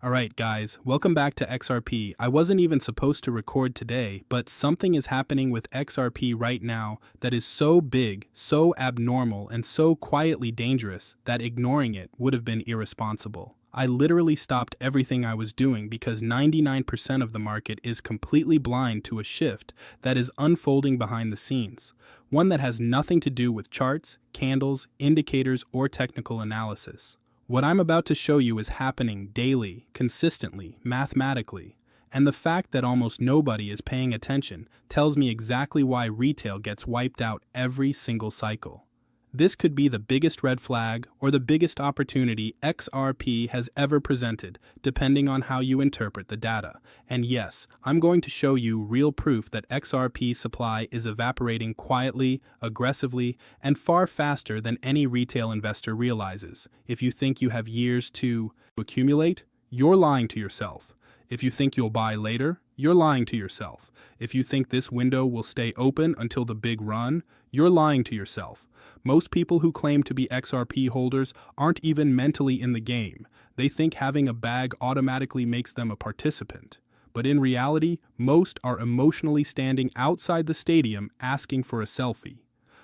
Alright guys, welcome back to XRP. I wasn't even supposed to record today, but something is happening with XRP right now that is so big, so abnormal, and so quietly dangerous that ignoring it would have been irresponsible. I literally stopped everything I was doing because 99% of the market is completely blind to a shift that is unfolding behind the scenes. One that has nothing to do with charts, candles, indicators, or technical analysis. What I'm about to show you is happening daily, consistently, mathematically, and the fact that almost nobody is paying attention tells me exactly why retail gets wiped out every single cycle. This could be the biggest red flag or the biggest opportunity XRP has ever presented, depending on how you interpret the data. And yes, I'm going to show you real proof that XRP supply is evaporating quietly, aggressively, and far faster than any retail investor realizes. If you think you have years to accumulate, you're lying to yourself. If you think you'll buy later, you're lying to yourself. If you think this window will stay open until the big run, you're lying to yourself. Most people who claim to be XRP holders aren't even mentally in the game. They think having a bag automatically makes them a participant. But in reality, most are emotionally standing outside the stadium asking for a selfie.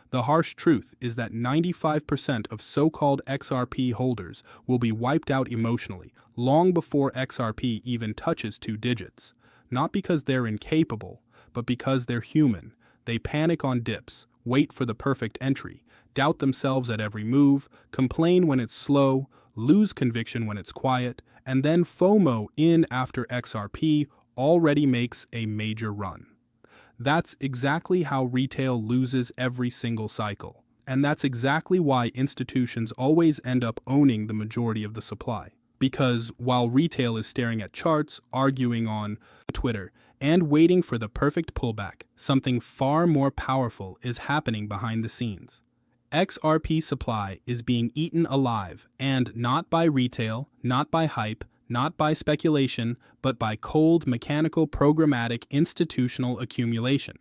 The harsh truth is that 95% of so-called XRP holders will be wiped out emotionally long before XRP even touches 2 digits. Not because they're incapable, but because they're human. They panic on dips, wait for the perfect entry, doubt themselves at every move, complain when it's slow, lose conviction when it's quiet, and then FOMO in after XRP already makes a major run. That's exactly how retail loses every single cycle, and that's exactly why institutions always end up owning the majority of the supply. Because while retail is staring at charts, arguing on Twitter, and waiting for the perfect pullback, something far more powerful is happening behind the scenes. XRP supply is being eaten alive, and not by retail, not by hype, not by speculation, but by cold, mechanical, programmatic, institutional accumulation.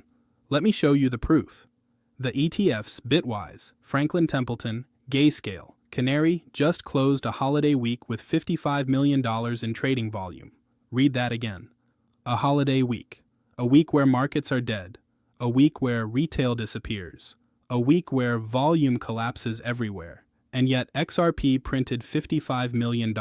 Let me show you the proof. The ETFs Bitwise, Franklin Templeton, Grayscale, Canary just closed a holiday week with $55 million in trading volume. Read that again. A holiday week. A week where markets are dead. A week where retail disappears. A week where volume collapses everywhere. And yet XRP printed $55 million.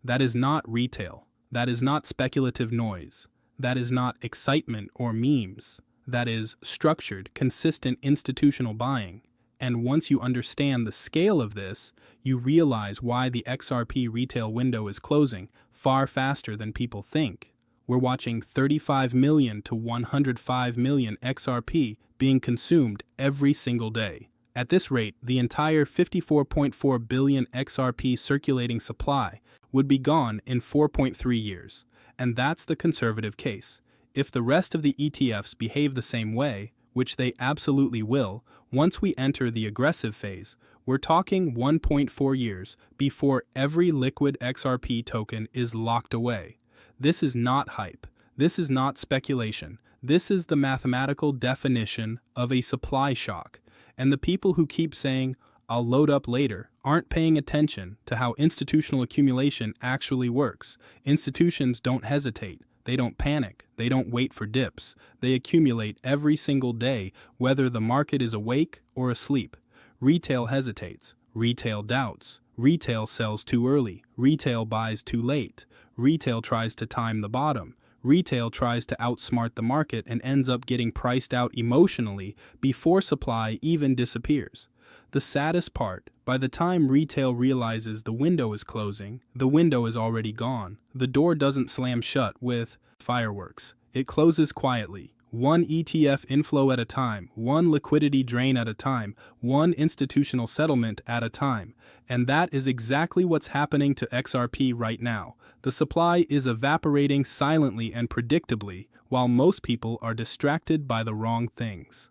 That is not retail. That is not speculative noise. That is not excitement or memes. That is structured, consistent institutional buying. And once you understand the scale of this, you realize why the XRP retail window is closing far faster than people think. We're watching 35 million to 105 million XRP being consumed every single day. At this rate, the entire 54.4 billion XRP circulating supply would be gone in 4.3 years. And that's the conservative case. If the rest of the ETFs behave the same way, which they absolutely will, once we enter the aggressive phase, we're talking 1.4 years before every liquid XRP token is locked away. This is not hype. This is not speculation. This is the mathematical definition of a supply shock. And the people who keep saying, "I'll load up later," aren't paying attention to how institutional accumulation actually works. Institutions don't hesitate. They don't panic. They don't wait for dips. They accumulate every single day, whether the market is awake or asleep. Retail hesitates. Retail doubts. Retail sells too early. Retail buys too late. Retail tries to time the bottom. Retail tries to outsmart the market and ends up getting priced out emotionally before supply even disappears. The saddest part, by the time retail realizes the window is closing, the window is already gone. The door doesn't slam shut with fireworks. It closes quietly, one ETF inflow at a time, one liquidity drain at a time, one institutional settlement at a time. And that is exactly what's happening to XRP right now. The supply is evaporating silently and predictably, while most people are distracted by the wrong things.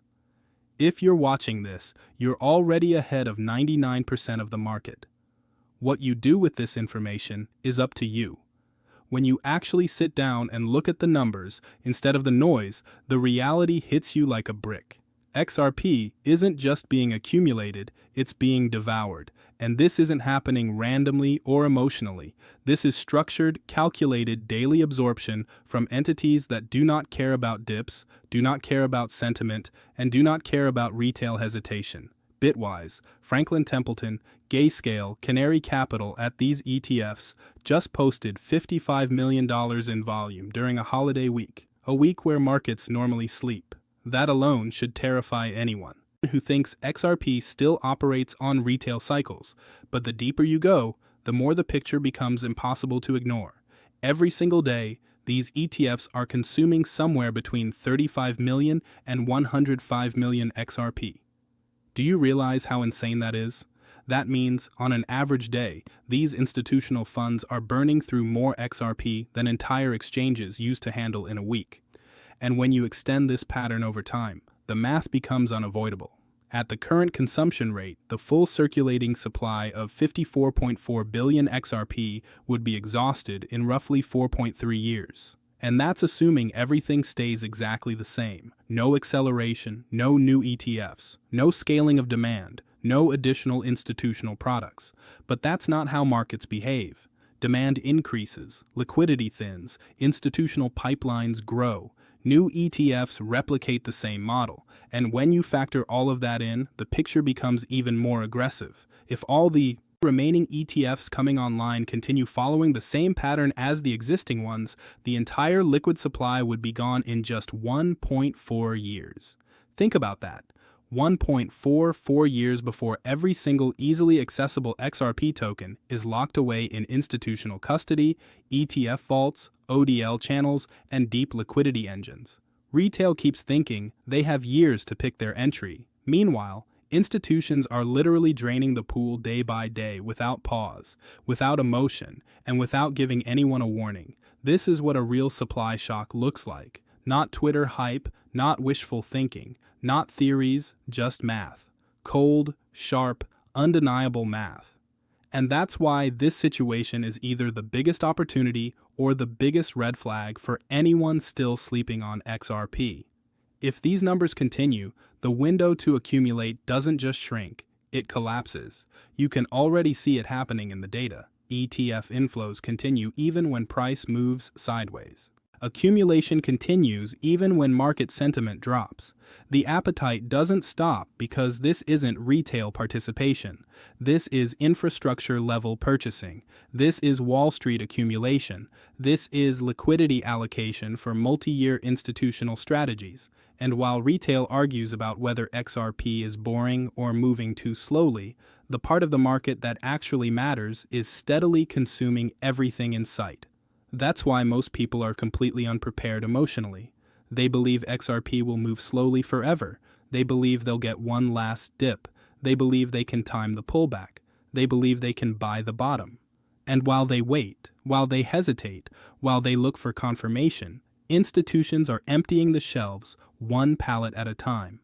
If you're watching this, you're already ahead of 99% of the market. What you do with this information is up to you. When you actually sit down and look at the numbers instead of the noise, the reality hits you like a brick. XRP isn't just being accumulated, it's being devoured. And this isn't happening randomly or emotionally. This is structured, calculated daily absorption from entities that do not care about dips, do not care about sentiment, and do not care about retail hesitation. Bitwise, Franklin Templeton, Gayscale, Canary Capital at these ETFs just posted $55 million in volume during a holiday week, a week where markets normally sleep. That alone should terrify anyone who thinks XRP still operates on retail cycles, but the deeper you go, the more the picture becomes impossible to ignore. Every single day, these ETFs are consuming somewhere between 35 million and 105 million XRP. Do you realize how insane that is? That means, on an average day, these institutional funds are burning through more XRP than entire exchanges used to handle in a week. And when you extend this pattern over time, the math becomes unavoidable. At the current consumption rate, the full circulating supply of 54.4 billion XRP would be exhausted in roughly 4.3 years. And that's assuming everything stays exactly the same. No acceleration, no new ETFs, no scaling of demand, no additional institutional products. But that's not how markets behave. Demand increases, liquidity thins, institutional pipelines grow. New ETFs replicate the same model, and when you factor all of that in, the picture becomes even more aggressive. If all the remaining ETFs coming online continue following the same pattern as the existing ones, the entire liquid supply would be gone in just 1.4 years. Think about that. 1.44 years before every single easily accessible XRP token is locked away in institutional custody, ETF vaults, ODL channels, and deep liquidity engines. Retail keeps thinking they have years to pick their entry. Meanwhile, institutions are literally draining the pool day by day without pause, without emotion, and without giving anyone a warning. This is what a real supply shock looks like. Not Twitter hype, not wishful thinking, not theories, just math. Cold, sharp, undeniable math. And that's why this situation is either the biggest opportunity or the biggest red flag for anyone still sleeping on XRP. If these numbers continue, the window to accumulate doesn't just shrink, it collapses. You can already see it happening in the data. ETF inflows continue even when price moves sideways. Accumulation continues even when market sentiment drops. The appetite doesn't stop because this isn't retail participation. This is infrastructure-level purchasing. This is Wall Street accumulation. This is liquidity allocation for multi-year institutional strategies. And while retail argues about whether XRP is boring or moving too slowly, the part of the market that actually matters is steadily consuming everything in sight. That's why most people are completely unprepared emotionally. They believe XRP will move slowly forever. They believe they'll get one last dip. They believe they can time the pullback. They believe they can buy the bottom. And while they wait, while they hesitate, while they look for confirmation, institutions are emptying the shelves one pallet at a time.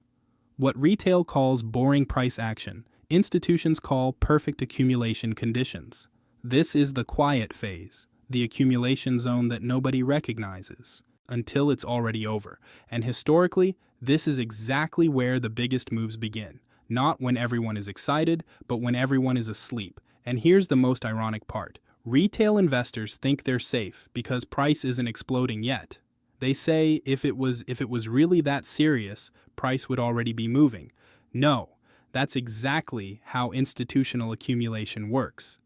What retail calls boring price action, institutions call perfect accumulation conditions. This is the quiet phase, the accumulation zone that nobody recognizes until it's already over. And historically, this is exactly where the biggest moves begin. Not when everyone is excited, but when everyone is asleep. And here's the most ironic part. Retail investors think they're safe because price isn't exploding yet. They say if it was really that serious, price would already be moving. No, that's exactly how institutional accumulation works.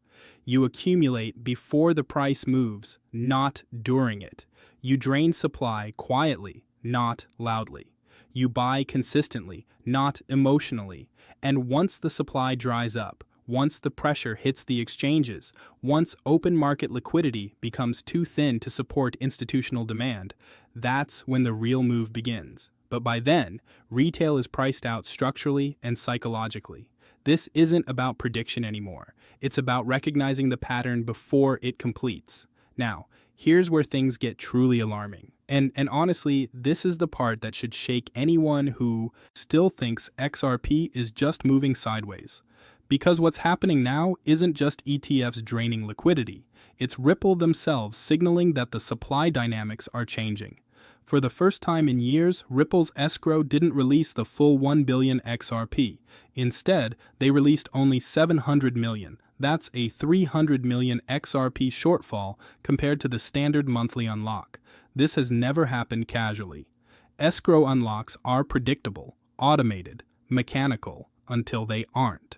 You accumulate before the price moves, not during it. You drain supply quietly, not loudly. You buy consistently, not emotionally. And once the supply dries up, once the pressure hits the exchanges, once open market liquidity becomes too thin to support institutional demand, that's when the real move begins. But by then, retail is priced out structurally and psychologically. This isn't about prediction anymore. It's about recognizing the pattern before it completes. Now, here's where things get truly alarming. And honestly, this is the part that should shake anyone who still thinks XRP is just moving sideways. Because what's happening now isn't just ETFs draining liquidity. It's Ripple themselves signaling that the supply dynamics are changing. For the first time in years, Ripple's escrow didn't release the full 1 billion XRP. Instead, they released only 700 million. That's a 300 million XRP shortfall compared to the standard monthly unlock. This has never happened casually. Escrow unlocks are predictable, automated, mechanical, until they aren't.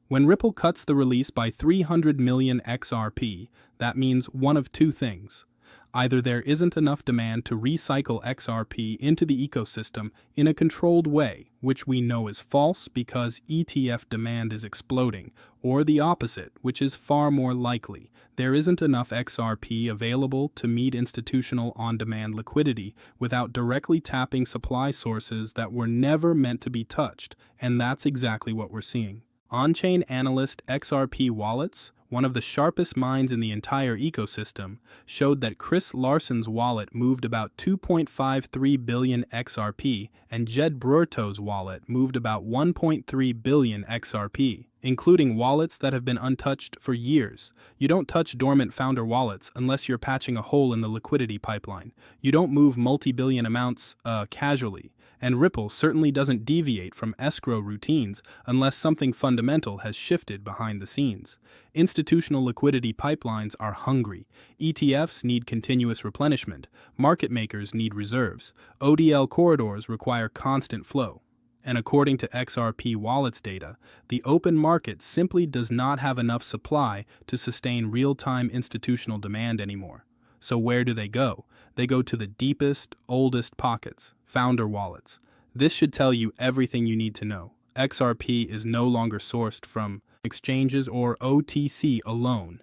When Ripple cuts the release by 300 million XRP, that means one of two things. Either there isn't enough demand to recycle XRP into the ecosystem in a controlled way, which we know is false because ETF demand is exploding, or the opposite, which is far more likely. There isn't enough XRP available to meet institutional on-demand liquidity without directly tapping supply sources that were never meant to be touched, and that's exactly what we're seeing. On-chain analyst XRP Wallets, one of the sharpest minds in the entire ecosystem, showed that Chris Larson's wallet moved about 2.53 billion XRP and Jed Brurto's wallet moved about 1.3 billion XRP, including wallets that have been untouched for years. You don't touch dormant founder wallets unless you're patching a hole in the liquidity pipeline. You don't move multi-billion amounts casually. And Ripple certainly doesn't deviate from escrow routines unless something fundamental has shifted behind the scenes. Institutional liquidity pipelines are hungry. ETFs need continuous replenishment. Market makers need reserves. ODL corridors require constant flow. And according to XRP Wallets data, the open market simply does not have enough supply to sustain real-time institutional demand anymore. So where do they go? They go to the deepest, oldest pockets, founder wallets. This should tell you everything you need to know. XRP is no longer sourced from exchanges or OTC alone.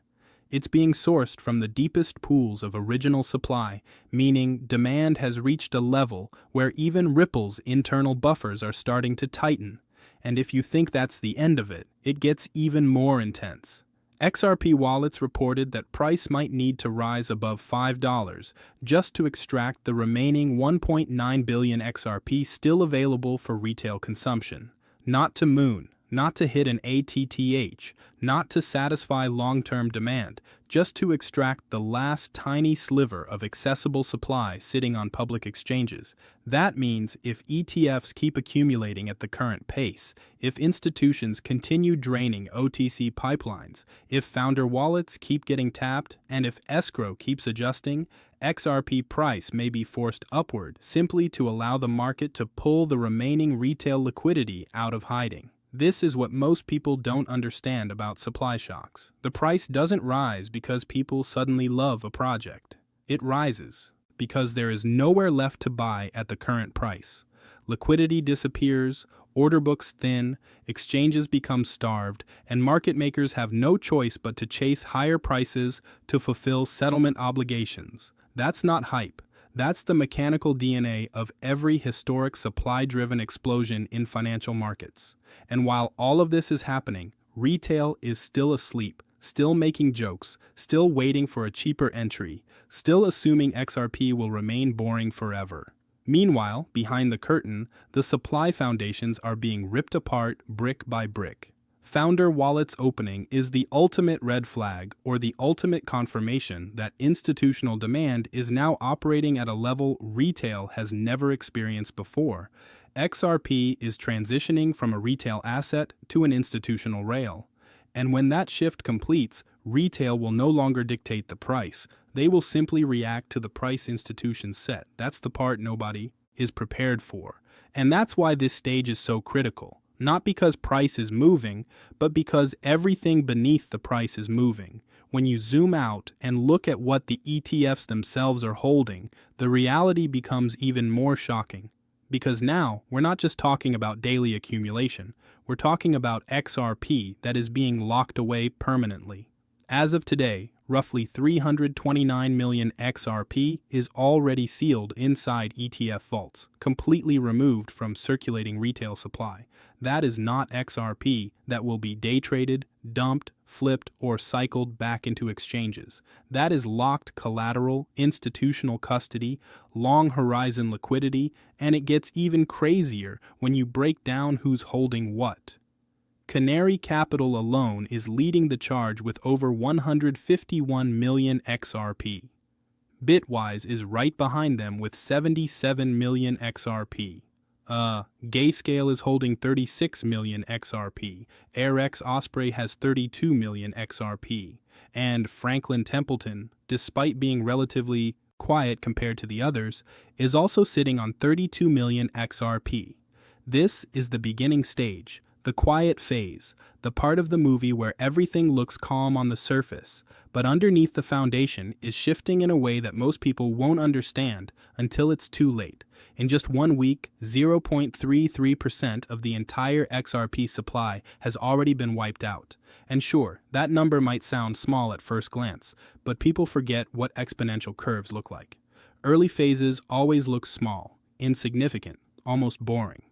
It's being sourced from the deepest pools of original supply, meaning demand has reached a level where even Ripple's internal buffers are starting to tighten. And if you think that's the end of it, it gets even more intense. XRP Wallets reported that price might need to rise above $5 just to extract the remaining 1.9 billion XRP still available for retail consumption. Not to moon, not to hit an ATTH, not to satisfy long-term demand, just to extract the last tiny sliver of accessible supply sitting on public exchanges. That means if ETFs keep accumulating at the current pace, if institutions continue draining OTC pipelines, if founder wallets keep getting tapped, and if escrow keeps adjusting, XRP price may be forced upward simply to allow the market to pull the remaining retail liquidity out of hiding. This is what most people don't understand about supply shocks. The price doesn't rise because people suddenly love a project. It rises because there is nowhere left to buy at the current price. Liquidity disappears, order books thin, exchanges become starved, and market makers have no choice but to chase higher prices to fulfill settlement obligations. That's not hype. That's the mechanical DNA of every historic supply-driven explosion in financial markets. And while all of this is happening, retail is still asleep, still making jokes, still waiting for a cheaper entry, still assuming XRP will remain boring forever. Meanwhile, behind the curtain, the supply foundations are being ripped apart brick by brick. Founder Wallets opening is the ultimate red flag or the ultimate confirmation that institutional demand is now operating at a level retail has never experienced before. XRP is transitioning from a retail asset to an institutional rail. And when that shift completes, retail will no longer dictate the price. They will simply react to the price institutions set. That's the part nobody is prepared for. And that's why this stage is so critical. Not because price is moving, but because everything beneath the price is moving. When you zoom out and look at what the ETFs themselves are holding, the reality becomes even more shocking. Because now, we're not just talking about daily accumulation, we're talking about XRP that is being locked away permanently. As of today, roughly 329 million XRP is already sealed inside ETF vaults, completely removed from circulating retail supply. That is not XRP that will be day traded, dumped, flipped, or cycled back into exchanges. That is locked collateral, institutional custody, long horizon liquidity, and it gets even crazier when you break down who's holding what. Canary Capital alone is leading the charge with over 151 million XRP. Bitwise is right behind them with 77 million XRP. Gayscale is holding 36 million XRP, AirX Osprey has 32 million XRP, and Franklin Templeton, despite being relatively quiet compared to the others, is also sitting on 32 million XRP. This is the beginning stage, the quiet phase, the part of the movie where everything looks calm on the surface, but underneath the foundation is shifting in a way that most people won't understand until it's too late. In just 1 week, 0.33% of the entire XRP supply has already been wiped out. And sure, that number might sound small at first glance, but people forget what exponential curves look like. Early phases always look small, insignificant, almost boring.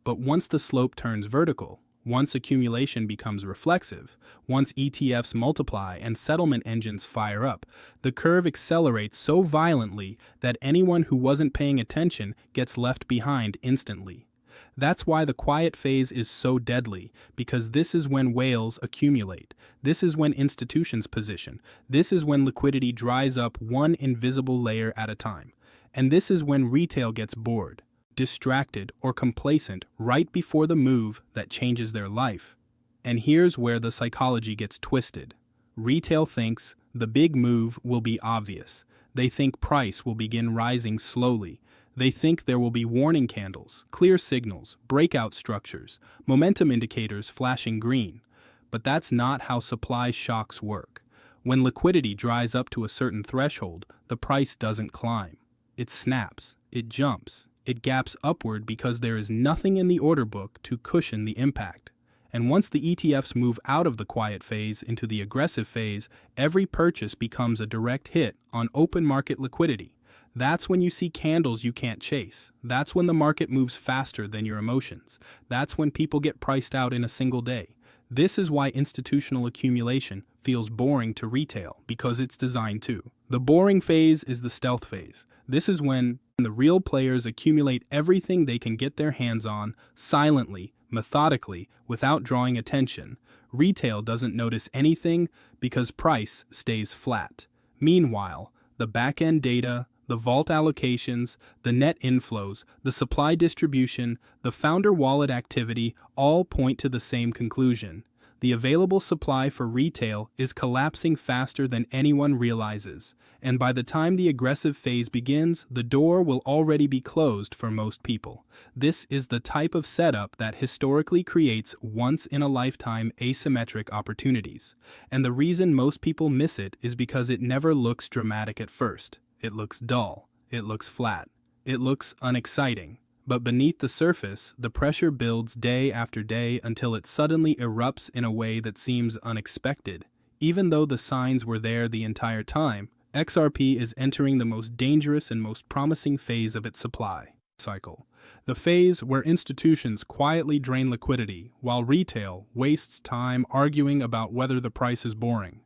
But once the slope turns vertical, once accumulation becomes reflexive, once ETFs multiply and settlement engines fire up, the curve accelerates so violently that anyone who wasn't paying attention gets left behind instantly. That's why the quiet phase is so deadly, because this is when whales accumulate. This is when institutions position. This is when liquidity dries up one invisible layer at a time. And this is when retail gets bored, distracted, or complacent right before the move that changes their life. And here's where the psychology gets twisted. Retail thinks the big move will be obvious. They think price will begin rising slowly. They think there will be warning candles, clear signals, breakout structures, momentum indicators flashing green. But that's not how supply shocks work. When liquidity dries up to a certain threshold, the price doesn't climb. It snaps, it jumps. It gaps upward because there is nothing in the order book to cushion the impact. And once the ETFs move out of the quiet phase into the aggressive phase, every purchase becomes a direct hit on open market liquidity. That's when you see candles you can't chase. That's when the market moves faster than your emotions. That's when people get priced out in a single day. This is why institutional accumulation feels boring to retail, because it's designed to. The boring phase is the stealth phase. This is when the real players accumulate everything they can get their hands on, silently, methodically, without drawing attention. Retail doesn't notice anything because price stays flat. Meanwhile, the back-end data, the vault allocations, the net inflows, the supply distribution, the founder wallet activity all point to the same conclusion. The available supply for retail is collapsing faster than anyone realizes, and by the time the aggressive phase begins, the door will already be closed for most people. This is the type of setup that historically creates once-in-a-lifetime asymmetric opportunities, and the reason most people miss it is because it never looks dramatic at first. It looks dull, it looks flat, it looks unexciting. But beneath the surface, the pressure builds day after day until it suddenly erupts in a way that seems unexpected. Even though the signs were there the entire time, XRP is entering the most dangerous and most promising phase of its supply cycle. The phase where institutions quietly drain liquidity while retail wastes time arguing about whether the price is boring.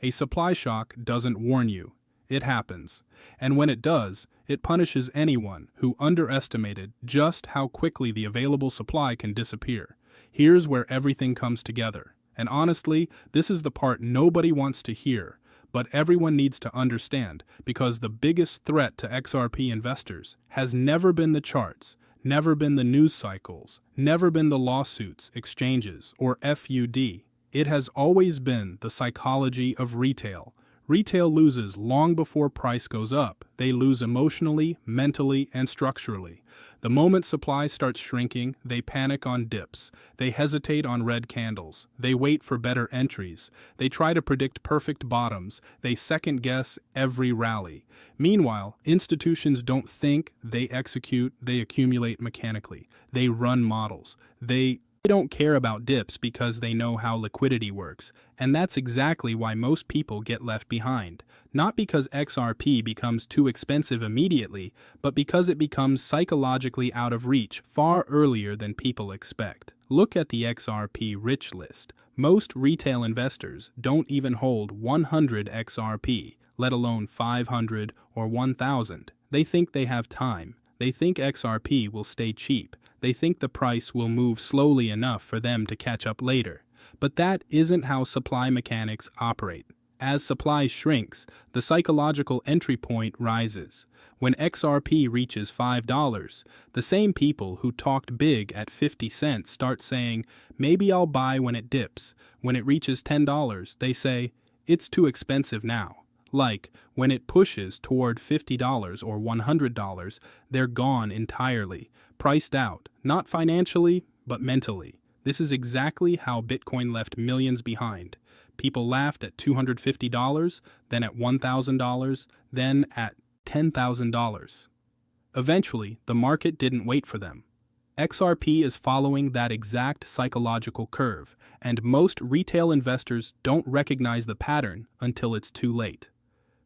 A supply shock doesn't warn you. It happens. And when it does, it punishes anyone who underestimated just how quickly the available supply can disappear. Here's where everything comes together. And honestly, this is the part nobody wants to hear, but everyone needs to understand, because the biggest threat to XRP investors has never been the charts, never been the news cycles, never been the lawsuits, exchanges, or FUD. It has always been the psychology of retail. Retail loses long before price goes up. They lose emotionally, mentally, and structurally. The moment supply starts shrinking, they panic on dips. They hesitate on red candles. They wait for better entries. They try to predict perfect bottoms. They second-guess every rally. Meanwhile, institutions don't think, they execute, they accumulate mechanically. They run models. They don't care about dips because they know how liquidity works, and that's exactly why most people get left behind. Not because XRP becomes too expensive immediately, but because it becomes psychologically out of reach far earlier than people expect. Look at the XRP rich list. Most retail investors don't even hold 100 XRP, let alone 500 or 1,000. They think they have time. They think XRP will stay cheap. They think the price will move slowly enough for them to catch up later. But that isn't how supply mechanics operate. As supply shrinks, the psychological entry point rises. When XRP reaches $5, the same people who talked big at 50 cents start saying, maybe I'll buy when it dips. When it reaches $10, they say, it's too expensive now. Like, when it pushes toward $50 or $100, they're gone entirely, priced out, not financially, but mentally. This is exactly how Bitcoin left millions behind. People laughed at $250, then at $1,000, then at $10,000. Eventually, the market didn't wait for them. XRP is following that exact psychological curve, and most retail investors don't recognize the pattern until it's too late.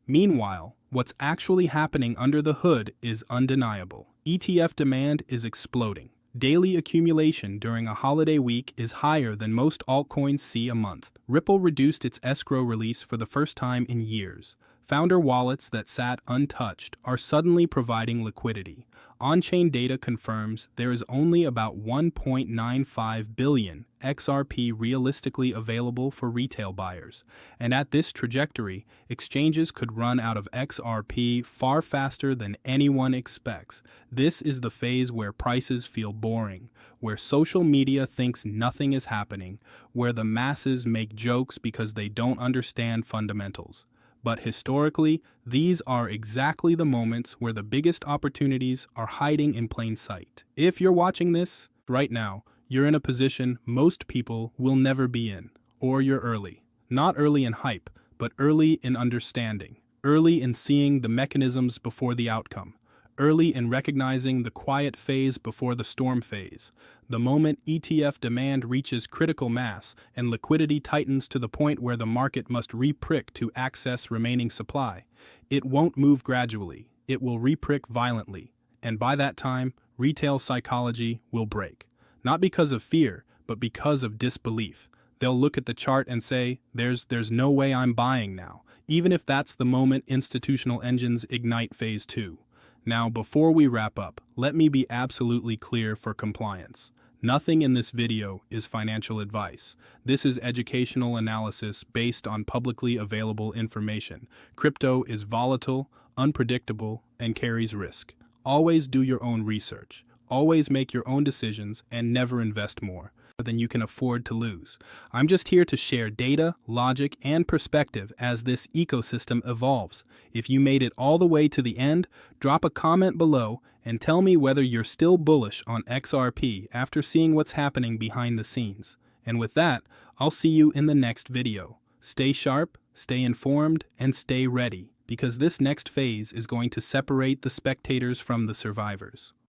Meanwhile, what's actually happening under the hood is undeniable. ETF demand is exploding. Daily accumulation during a holiday week is higher than most altcoins see a month. Ripple reduced its escrow release for the first time in years. Founder wallets that sat untouched are suddenly providing liquidity. On-chain data confirms there is only about 1.95 billion XRP realistically available for retail buyers. And at this trajectory, exchanges could run out of XRP far faster than anyone expects. This is the phase where prices feel boring, where social media thinks nothing is happening, where the masses make jokes because they don't understand fundamentals. But historically, these are exactly the moments where the biggest opportunities are hiding in plain sight. If you're watching this right now, you're in a position most people will never be in, or you're early. Not early in hype, but early in understanding, early in seeing the mechanisms before the outcome, early in recognizing the quiet phase before the storm phase. The moment ETF demand reaches critical mass and liquidity tightens to the point where the market must re-prick to access remaining supply, it won't move gradually, it will re-prick violently, and by that time, retail psychology will break. Not because of fear, but because of disbelief. They'll look at the chart and say, there's no way I'm buying now, even if that's the moment institutional engines ignite phase 2. Now, before we wrap up, let me be absolutely clear for compliance. Nothing in this video is financial advice. This is educational analysis based on publicly available information. Crypto is volatile, unpredictable, and carries risk. Always do your own research. Always make your own decisions and never invest more than you can afford to lose. I'm just here to share data, logic, and perspective as this ecosystem evolves. If you made it all the way to the end, drop a comment below and tell me whether you're still bullish on XRP after seeing what's happening behind the scenes. And with that, I'll see you in the next video. Stay sharp, stay informed, and stay ready, because this next phase is going to separate the spectators from the survivors.